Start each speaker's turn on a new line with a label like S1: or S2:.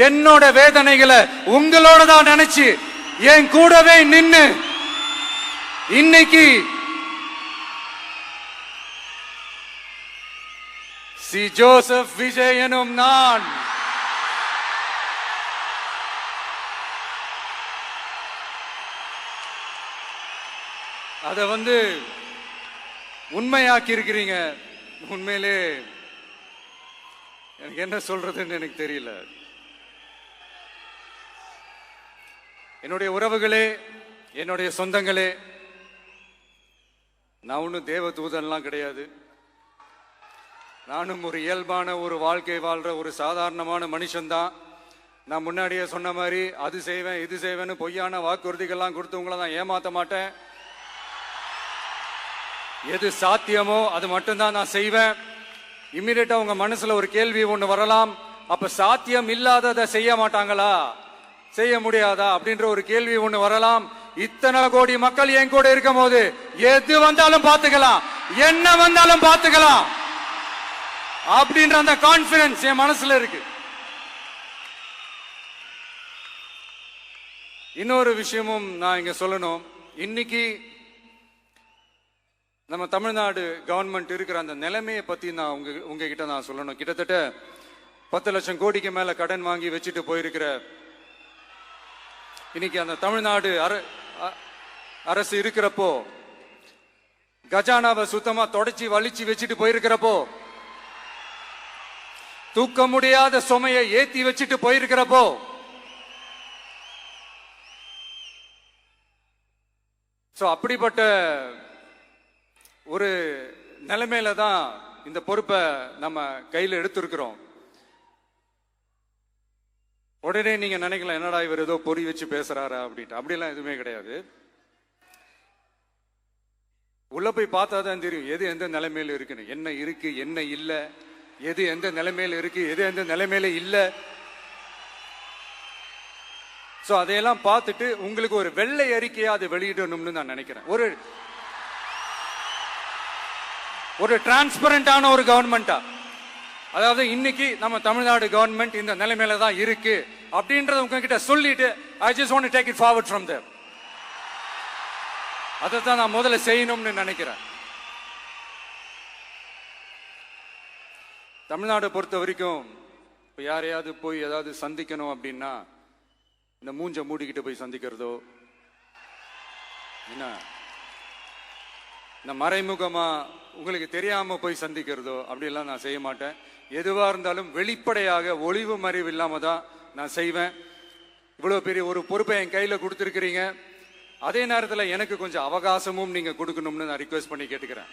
S1: என்னோட வேதனைகளை உங்களோட தான் நினைச்சு என் கூடவே நின்னு இன்னைக்கு சி ஜோசப் விஜய் எனும் நான் அத உண்மையாக்கி இருக்கிறீங்க. உண்மையிலே எனக்கு என்ன சொல்றதுன்னு எனக்கு தெரியல. என்னுடைய உறவுகளே, என்னுடைய சொந்தங்களே, நான் ஒன்றும் தேவ தூதன்லாம் கிடையாது. நானும் ஒரு இயல்பான ஒரு வாழ்க்கை வாழ்ற ஒரு சாதாரணமான மனுஷன்தான். நான் முன்னாடியே சொன்ன மாதிரி அது செய்வேன் இது செய்வேன்னு பொய்யான வாக்குறுதிகள்லாம் கொடுத்தவங்கள தான் ஏமாத்த மாட்டேன். எது சாத்தியமோ அது மட்டும்தான் நான் செய்வேன். இம்மிடியட்டா உங்க மனசுல ஒரு கேள்வி ஒண்ணு வரலாம், அப்ப சாத்தியம் இல்லாததை செய்ய மாட்டாங்களா, செய்ய முடியாதா அப்படின்ற ஒரு கேள்வி ஒண்ணு வரலாம். இத்தனை கோடி மக்கள் என் கூட இருக்கும் போது எது வந்தாலும் பாத்துக்கலாம், என்ன வந்தாலும் பாத்துக்கலாம் அப்படின்ற அந்த கான்பிடன்ஸ் என் மனசுல இருக்கு. இன்னொரு விஷயமும் நான் இங்க சொல்லணும். இன்னைக்கு நம்ம தமிழ்நாடு கவர்மெண்ட் இருக்கிற அந்த நிலைமையை பத்தி நான் உங்ககிட்ட நான் சொல்லணும். கிட்டத்தட்ட 10 லட்சம் கோடிக்கு மேல கடன் வாங்கி வச்சுட்டு போயிருக்கிற இன்னைக்கு அந்த தமிழ்நாடு அரசு இருக்கிறப்போ, கஜானாவை சுத்தமா தொடச்சி வலிச்சு வச்சுட்டு போயிருக்கிறப்போ, தூக்க முடியாத சுமையை ஏத்தி வச்சுட்டு போயிருக்கிறப்போ, அப்படிப்பட்ட ஒரு நிலைமையில தான் இந்த பொறுப்பை நம்ம கையில் எடுத்திருக்கிறோம். உடனே நீங்க நினைக்கலாம், என்னடா இவர் ஏதோ பொறி வச்சு பேசுறாரா அப்படின்ட்டு. அப்படிலாம் எதுவுமே கிடையாது. உள்ள போய் பார்த்தா தான் தெரியும் எது எந்த நிலைமையில இருக்குன்னு, என்ன இருக்கு என்ன இல்லை, எது எந்த நிலைமையில இருக்கு எது எந்த நிலைமையில இல்லை. அதையெல்லாம் பார்த்துட்டு உங்களுக்கு ஒரு வெள்ளை அறிக்கையா அதை வெளியிடணும்னு நான் நினைக்கிறேன். ஒரு டிரான்ஸ்பரண்டான ஒரு கவர்மெண்டா, அதாவது இன்னைக்கு நம்ம தமிழ்நாடு கவர்மெண்ட் இந்த நிலைமையில தான் இருக்கு அப்படின்றத உங்ககிட்ட சொல்லிட்டு I just want to take it forward from there. அதைத்தான் நான் முதல்ல செய்யணும்னு நினைக்கிறேன். தமிழ்நாடு பொறுத்த வரைக்கும் இப்ப யாரையாவது போய் ஏதாவது சந்திக்கணும் அப்படின்னா இந்த மூஞ்ச மூடிக்கிட்டு போய் சந்திக்கிறதோ, என்ன இந்த மறைமுகமா உங்களுக்கு தெரியாம போய் சந்திக்கிறதோ அப்படிலாம் நான் செய்ய மாட்டேன். எதுவா இருந்தாலும் வெளிப்படையாக ஒளிவு மறைவு இல்லாம தான் நான் செய்வேன். இவ்வளவு பெரிய ஒரு பொறுப்பை என் கையில கொடுத்துருக்கிறீங்க. அதே நேரத்தில் எனக்கு கொஞ்சம் அவகாசமும் நீங்க கொடுக்கணும்னு நான் ரிக்வெஸ்ட் பண்ணி கேட்டுக்கிறேன்.